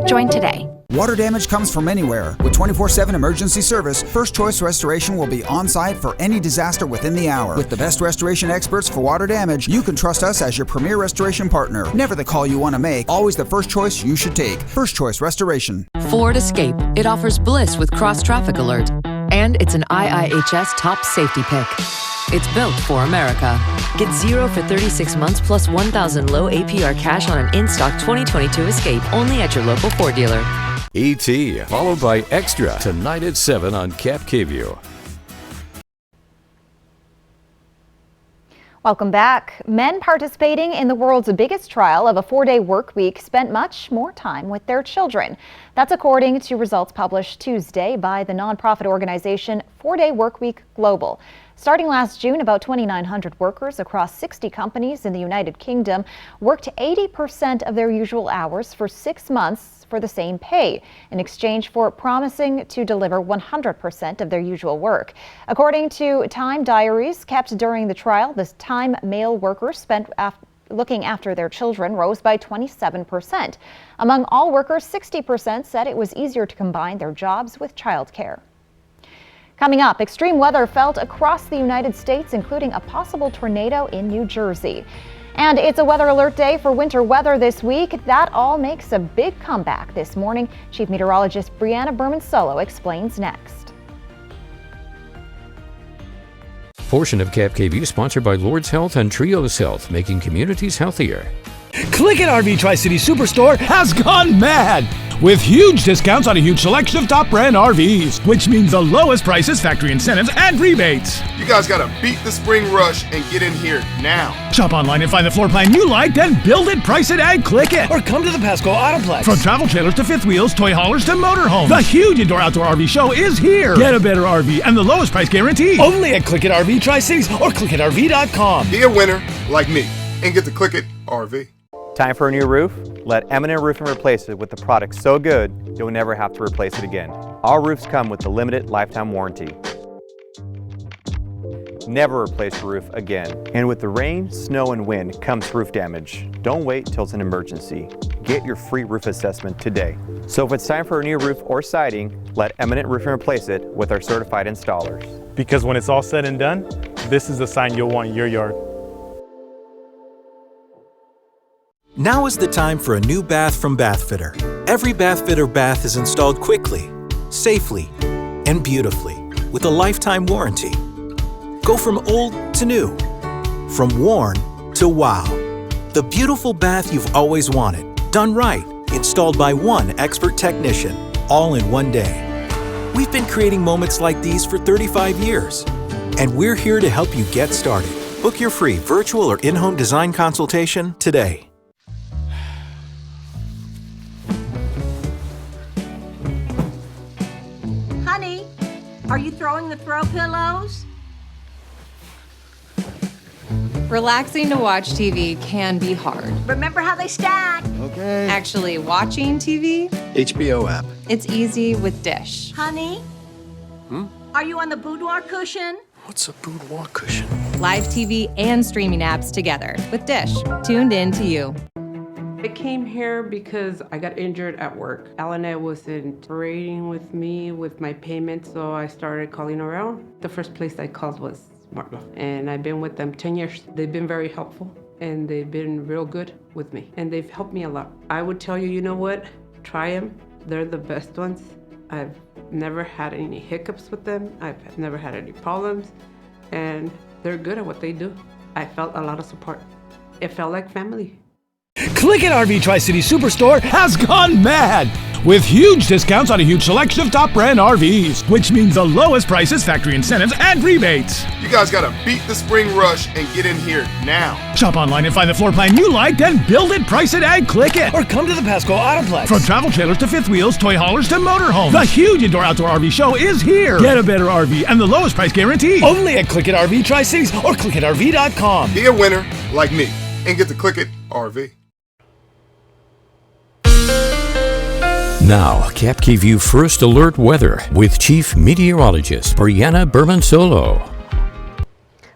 Join today. Water damage comes from anywhere. With 24/7 emergency service, First Choice Restoration will be on site for any disaster within the hour. With the best restoration experts for water damage, you can trust us as your premier restoration partner. Never the call you want to make, always the first choice you should take. First Choice Restoration. Ford Escape. It offers bliss with cross-traffic alert. And it's an IIHS top safety pick. It's built for America. Get 0 for 36 months plus $1,000 low APR cash on an in-stock 2022 Escape only at your local Ford dealer. E.T. followed by Extra tonight at 7 on Cap KView. Welcome back. Men participating in the world's biggest trial of a 4-day work week spent much more time with their children. That's according to results published Tuesday by the nonprofit organization 4-Day Workweek Global. Starting last June, about 2,900 workers across 60 companies in the United Kingdom worked 80% of their usual hours for 6 months for the same pay, in exchange for promising to deliver 100% of their usual work. According to time diaries kept during the trial, the time male workers spent looking after their children rose by 27%. Among all workers, 60% said it was easier to combine their jobs with childcare. Coming up, extreme weather felt across the United States, including a possible tornado in New Jersey. And it's a weather alert day for winter weather this week. That all makes a big comeback this morning. Chief Meteorologist Brianna Berman-Solo explains next. Portion of Cap KView sponsored by Lord's Health and Trios Health, making communities healthier. Click-It RV Tri-City Superstore has gone mad with huge discounts on a huge selection of top brand RVs, which means the lowest prices, factory incentives, and rebates. You guys gotta beat the spring rush and get in here now. Shop online and find the floor plan you like, then build it, price it, and click it. Or come to the Pasco Autoplex. From travel trailers to fifth wheels, toy haulers to motorhomes, the huge indoor-outdoor RV show is here. Get a better RV and the lowest price guarantee. Only at Click-It RV Tri-Cities or ClickItRV.com. Be a winner like me and get the Click-It RV. Time for a new roof? Let Eminent Roofing replace it with a product so good you'll never have to replace it again. All roofs come with a limited lifetime warranty. Never replace your roof again. And with the rain, snow, and wind comes roof damage. Don't wait till it's an emergency. Get your free roof assessment today. So if it's time for a new roof or siding, let Eminent Roofing replace it with our certified installers. Because when it's all said and done, this is the sign you'll want in your yard. Now is the time for a new bath from Bathfitter. Every Bathfitter bath is installed quickly, safely, and beautifully with a lifetime warranty. Go from old to new, from worn to wow. The beautiful bath you've always wanted, done right, installed by one expert technician, all in one day. We've been creating moments like these for 35 years, and we're here to help you get started. Book your free virtual or in-home design consultation today. Honey, are you throwing the throw pillows? Relaxing to watch TV can be hard. Remember how they stack. Okay. Actually, watching TV? HBO app. It's easy with Dish. Honey, are you on the boudoir cushion? What's a boudoir cushion? Live TV and streaming apps together with Dish, tuned in to you. I came here because I got injured at work. Alana wasn't cooperating with me with my payments, so I started calling around. The first place I called was Martma, and I've been with them 10 years. They've been very helpful, and they've been real good with me, and they've helped me a lot. I would tell you, you know what? Try them. They're the best ones. I've never had any hiccups with them. I've never had any problems, and they're good at what they do. I felt a lot of support. It felt like family. Click It RV Tri-City Superstore has gone mad with huge discounts on a huge selection of top brand RVs, which means the lowest prices, factory incentives, and rebates. You guys gotta beat the spring rush and get in here now. Shop online and find the floor plan you like, then build it, price it, and click it. Or come to the Pasco Autoplex. From travel trailers to fifth wheels, toy haulers to motorhomes, the huge indoor-outdoor RV show is here. Get a better RV and the lowest price guarantee. Only at Click It RV Tri-Cities or clickitrv.com. Be a winner like me and get to Click It RV. Now, Cap KVU First Alert Weather with Chief Meteorologist Brianna Bermansolo.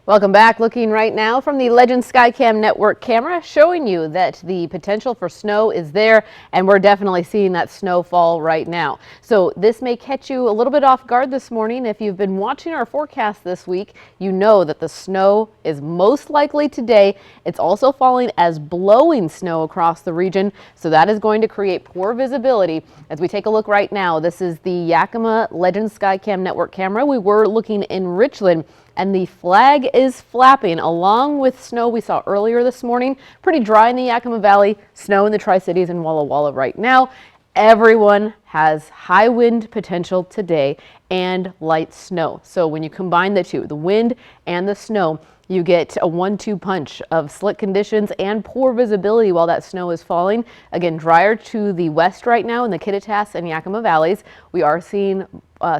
Welcome back. Looking right now from the Legend Skycam Network camera, showing you that the potential for snow is there, and we're definitely seeing that snowfall right now. So this may catch you a little bit off guard this morning. If you've been watching our forecast this week, you know that the snow is most likely today. It's also falling as blowing snow across the region, so that is going to create poor visibility. As we take a look right now, this is the Yakima Legend Skycam Network camera. We were looking in Richland, and the flag is flapping along with snow we saw earlier this morning. Pretty dry in the Yakima Valley, snow in the Tri-Cities and Walla Walla right now. Everyone has high wind potential today and light snow. So when you combine the two, the wind and the snow, you get a 1-2 punch of slick conditions and poor visibility while that snow is falling. Again, drier to the west right now in the Kittitas and Yakima Valleys. We are seeing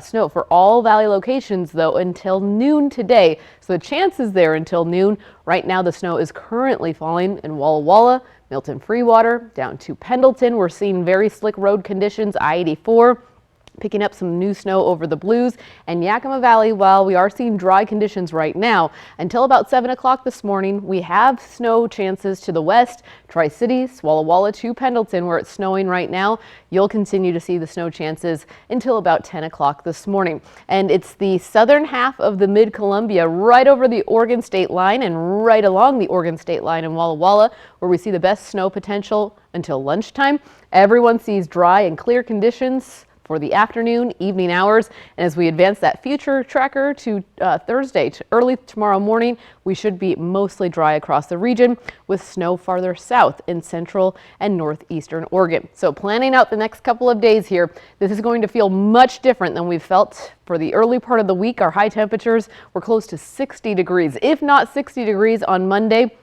snow for all valley locations though until noon today. So the chance is there until noon. Right now the snow is currently falling in Walla Walla, Milton Freewater, down to Pendleton. We're seeing very slick road conditions, I-84. Picking up some new snow over the Blues and Yakima Valley. While we are seeing dry conditions right now, until about 7 o'clock this morning, we have snow chances to the west, Tri-Cities, Walla Walla to Pendleton, where it's snowing right now. You'll continue to see the snow chances until about 10 o'clock this morning. And it's the southern half of the Mid-Columbia, right over the Oregon state line and right along the Oregon state line in Walla Walla, where we see the best snow potential until lunchtime. Everyone sees dry and clear conditions for the afternoon, evening hours. And as we advance that future tracker to Thursday, to early tomorrow morning, we should be mostly dry across the region with snow farther south in central and northeastern Oregon. So planning out the next couple of days here, this is going to feel much different than we've felt for the early part of the week. Our high temperatures were close to 60 degrees, if not 60 degrees on Monday.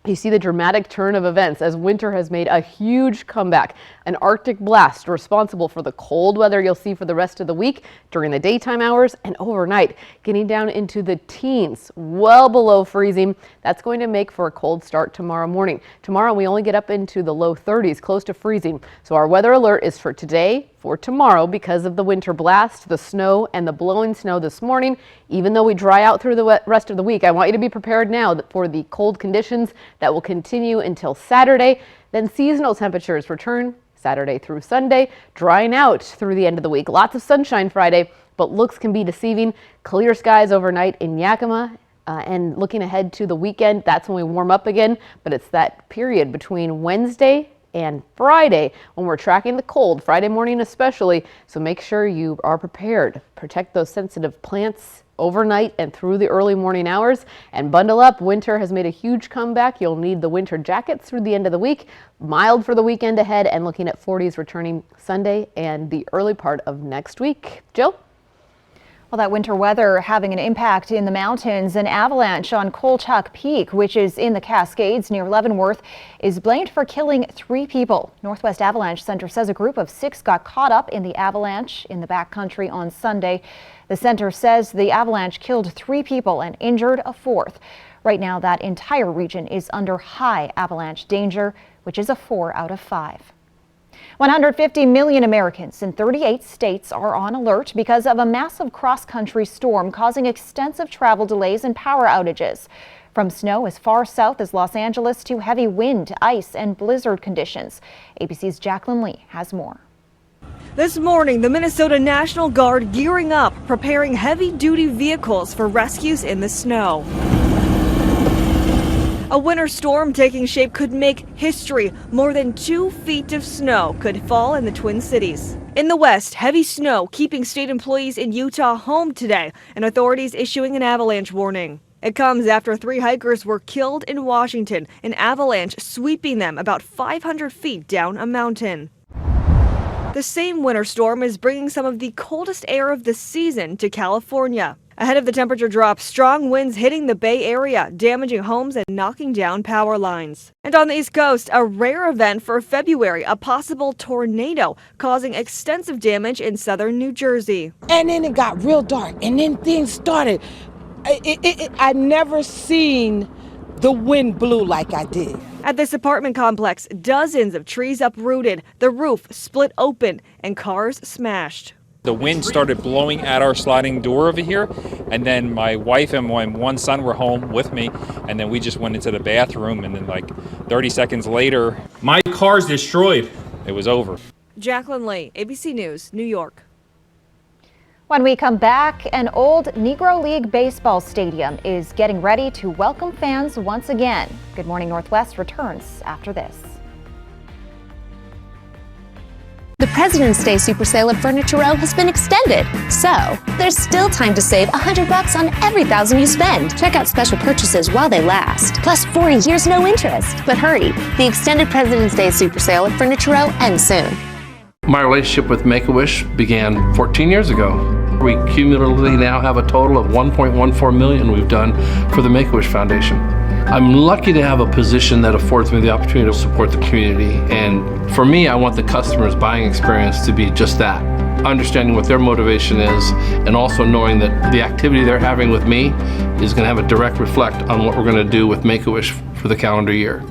You see the dramatic turn of events as winter has made a huge comeback. An Arctic blast responsible for the cold weather you'll see for the rest of the week during the daytime hours and overnight, getting down into the teens, well below freezing. That's going to make for a cold start tomorrow morning. Tomorrow we only get up into the low 30s, close to freezing. So our weather alert is for today, for tomorrow, because of the winter blast, the snow, and the blowing snow this morning. Even though we dry out through the rest of the week, I want you to be prepared now for the cold conditions that will continue until Saturday. Then seasonal temperatures return Saturday through Sunday, drying out through the end of the week. Lots of sunshine Friday, but looks can be deceiving. Clear skies overnight in Yakima. And looking ahead to the weekend, that's when we warm up again. But it's that period between Wednesday and Friday when we're tracking the cold, Friday morning especially. So make sure you are prepared. Protect those sensitive plants overnight and through the early morning hours, and bundle up. Winter has made a huge comeback. You'll need the winter jackets through the end of the week. Mild for the weekend ahead, and looking at 40s returning Sunday and the early part of next week. Jill? Well, that winter weather having an impact in the mountains. An avalanche on Kolchak Peak, which is in the Cascades near Leavenworth, is blamed for killing 3 people. Northwest Avalanche Center says a group of 6 got caught up in the avalanche in the backcountry on Sunday. The center says the avalanche killed 3 people and injured a 4th. Right now, that entire region is under high avalanche danger, which is a 4 out of 5. 150 million Americans in 38 states are on alert because of a massive cross-country storm causing extensive travel delays and power outages. From snow as far south as Los Angeles to heavy wind, ice, and blizzard conditions. ABC's Jacqueline Lee has more. This morning, the Minnesota National Guard gearing up, preparing heavy-duty vehicles for rescues in the snow. A winter storm taking shape could make history. More than 2 feet of snow could fall in the Twin Cities. In the west, heavy snow keeping state employees in Utah home today, and authorities issuing an avalanche warning. It comes after 3 hikers were killed in Washington, an avalanche sweeping them about 500 feet down a mountain. The same winter storm is bringing some of the coldest air of the season to California. Ahead of the temperature drop, strong winds hitting the Bay Area, damaging homes and knocking down power lines. And on the East Coast, a rare event for February, a possible tornado causing extensive damage in southern New Jersey. And then it got real dark, and then things started. I never seen the wind blew like I did. At this apartment complex, dozens of trees uprooted, the roof split open, and cars smashed. The wind started blowing at our sliding door over here, and then my wife and my one son were home with me, and then we just went into the bathroom, and then like 30 seconds later, my car's destroyed. It was over. Jacqueline Lee, ABC News, New York. When we come back, an old Negro League baseball stadium is getting ready to welcome fans once again. Good Morning Northwest returns after this. The President's Day Super Sale at Furniture Row has been extended, so there's still time to save $100 on every $1,000 you spend. Check out special purchases while they last, plus 40 years no interest. But hurry, the extended President's Day Super Sale at Furniture Row ends soon. My relationship with Make-A-Wish began 14 years ago. We cumulatively now have a total of $1.14 million we've done for the Make-A-Wish Foundation. I'm lucky to have a position that affords me the opportunity to support the community. And for me, I want the customer's buying experience to be just that. Understanding what their motivation is, and also knowing that the activity they're having with me is going to have a direct reflect on what we're going to do with Make-A-Wish for the calendar year.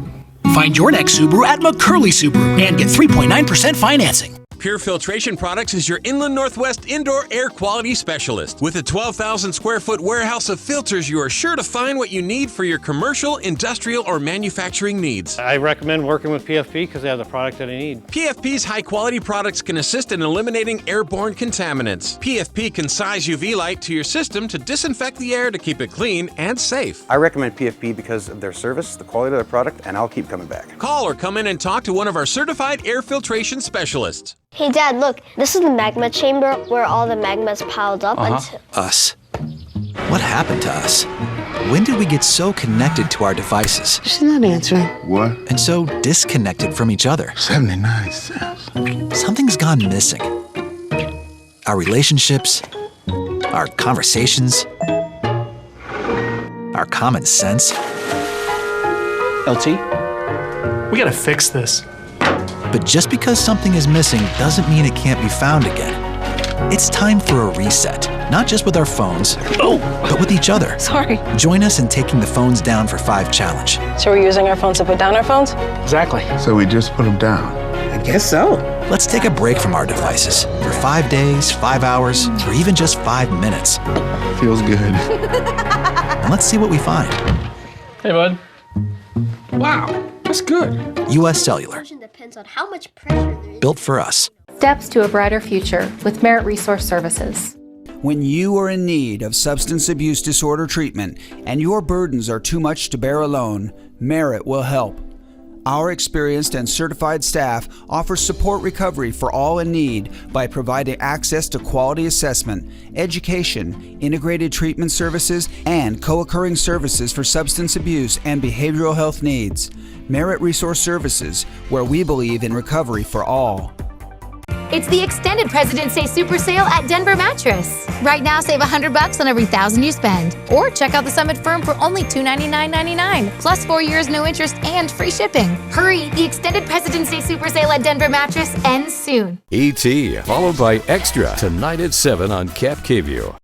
Find your next Subaru at McCurley Subaru and get 3.9% financing. Pure Filtration Products is your Inland Northwest indoor air quality specialist. With a 12,000 square foot warehouse of filters, you are sure to find what you need for your commercial, industrial, or manufacturing needs. I recommend working with PFP because they have the product that I need. PFP's high quality products can assist in eliminating airborne contaminants. PFP can size UV light to your system to disinfect the air to keep it clean and safe. I recommend PFP because of their service, the quality of their product, and I'll keep coming back. Call or come in and talk to one of our certified air filtration specialists. Hey Dad, look, this is the magma chamber where all the magma is piled up until... Us. What happened to us? When did we get so connected to our devices? She's not answering. What? And so disconnected from each other. 79 cents. Something's gone missing. Our relationships, our conversations, our common sense. LT, we gotta fix this. But just because something is missing doesn't mean it can't be found again. It's time for a reset, not just with our phones, but with each other. Sorry. Join us in taking the phones down for 5 challenge. So we're using our phones to put down our phones? Exactly. So we just put them down. I guess so. Let's take a break from our devices for 5 days, 5 hours, or even just 5 minutes. Feels good. And let's see what we find. Hey, bud. Wow, that's good. U.S. Cellular, Depends on how much pressure there is. built for us. Steps to a brighter future with Merit Resource Services. When you are in need of substance abuse disorder treatment and your burdens are too much to bear alone, Merit will help. Our experienced and certified staff offers support recovery for all in need by providing access to quality assessment, education, integrated treatment services, and co-occurring services for substance abuse and behavioral health needs. Merit Resource Services, where we believe in recovery for all. It's the extended President's Day Super Sale at Denver Mattress. Right now, save $100 on every $1,000 you spend. Or check out the Summit Firm for only $299.99, plus 4 years no interest and free shipping. Hurry, the extended President's Day Super Sale at Denver Mattress ends soon. E.T., followed by Extra, tonight at 7 on Cap KVU.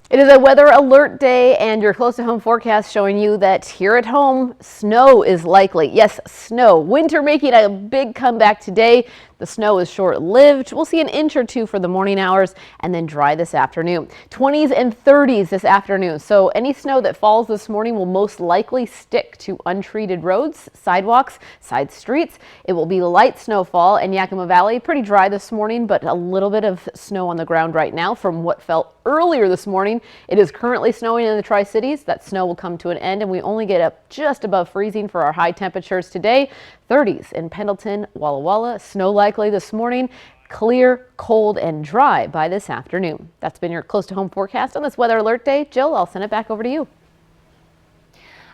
It is a weather alert day, and your close to home forecast showing you that here at home, snow is likely. Yes, snow. Winter making a big comeback today. The snow is short-lived. We'll see an inch or two for the morning hours and then dry this afternoon. 20s and 30s this afternoon. So any snow that falls this morning will most likely stick to untreated roads, sidewalks, side streets. It will be light snowfall in Yakima Valley. Pretty dry this morning, but a little bit of snow on the ground right now from what felt earlier this morning. It is currently snowing in the Tri-Cities. That snow will come to an end, and we only get up just above freezing for our high temperatures today. 30s in Pendleton, Walla Walla. Snow likely this morning. Clear, cold, and dry by this afternoon. That's been your close to home forecast on this weather alert day. Jill, I'll send it back over to you.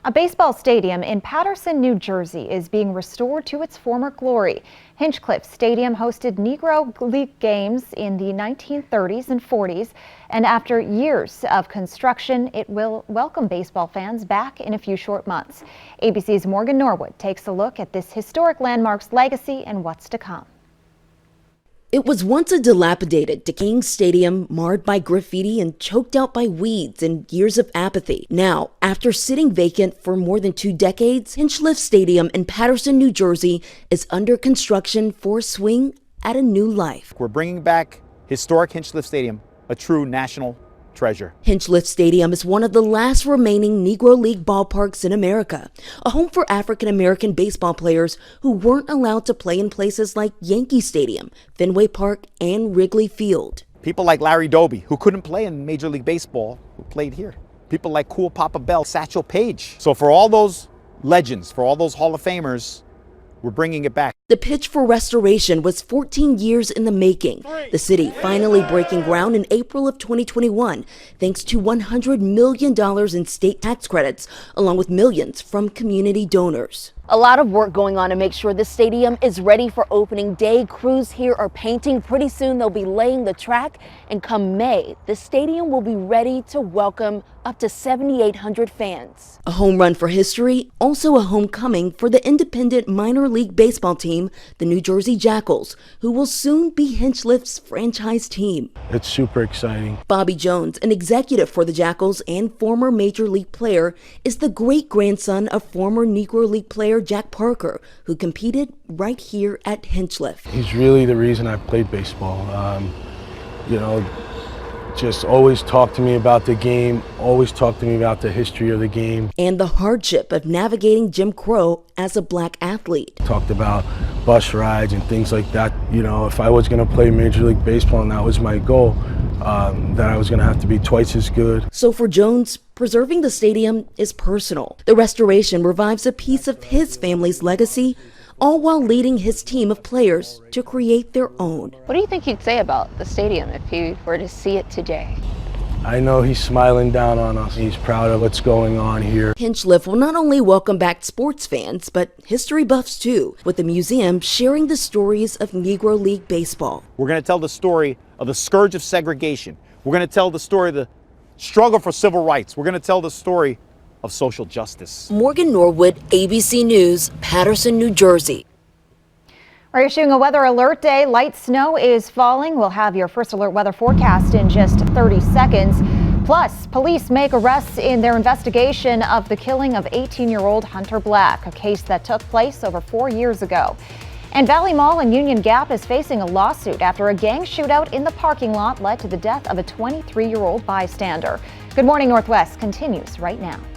A baseball stadium in Paterson, New Jersey is being restored to its former glory. Hinchcliffe Stadium hosted Negro League games in the 1930s and 40s, and after years of construction, it will welcome baseball fans back in a few short months. ABC's Morgan Norwood takes a look at this historic landmark's legacy and what's to come. It was once a dilapidated, decaying stadium marred by graffiti and choked out by weeds and years of apathy. Now, after sitting vacant for more than 2 decades, Hinchcliffe Stadium in Paterson, New Jersey is under construction for a swing at a new life. We're bringing back historic Hinchcliffe Stadium, a true national treasure. Hinchcliffe Stadium is one of the last remaining Negro League ballparks in America, a home for African American baseball players who weren't allowed to play in places like Yankee Stadium, Fenway Park, and Wrigley Field. People like Larry Doby, who couldn't play in Major League Baseball, who played here. People like Cool Papa Bell, Satchel Paige. So for all those legends, for all those Hall of Famers, we're bringing it back. The pitch for restoration was 14 years in the making. The city finally breaking ground in April of 2021, thanks to $100 million in state tax credits, along with millions from community donors. A lot of work going on to make sure this stadium is ready for opening day. Crews here are painting. Pretty soon they'll be laying the track, and come May, the stadium will be ready to welcome up to 7,800 fans. A home run for history, also a homecoming for the independent minor league baseball team, the New Jersey Jackals, who will soon be Hinchcliffe's franchise team. It's super exciting. Bobby Jones, an executive for the Jackals and former Major League player, is the great-grandson of former Negro League player Jack Parker, who competed right here at Hinchcliffe. He's really the reason I played baseball. Just always talked to me about the game, always talked to me about the history of the game. And the hardship of navigating Jim Crow as a black athlete. Talked about bus rides and things like that. You know, if I was going to play Major League Baseball and that was my goal, that I was going to have to be twice as good. So for Jones, preserving the stadium is personal. The restoration revives a piece of his family's legacy, all while leading his team of players to create their own. What do you think he'd say about the stadium if he were to see it today? I know he's smiling down on us. He's proud of what's going on here. Hinchcliffe will not only welcome back sports fans, but history buffs too, with the museum sharing the stories of Negro League baseball. We're going to tell the story of the scourge of segregation. We're going to tell the story of the struggle for civil rights. We're going to tell the story of social justice. Morgan Norwood, ABC News, Paterson, New Jersey. We're issuing a weather alert day. Light snow is falling. We'll have your first alert weather forecast in just 30 seconds. Plus, police make arrests in their investigation of the killing of 18-year-old Hunter Black, a case that took place over 4 years ago. And Valley Mall in Union Gap is facing a lawsuit after a gang shootout in the parking lot led to the death of a 23-year-old bystander. Good Morning Northwest continues right now.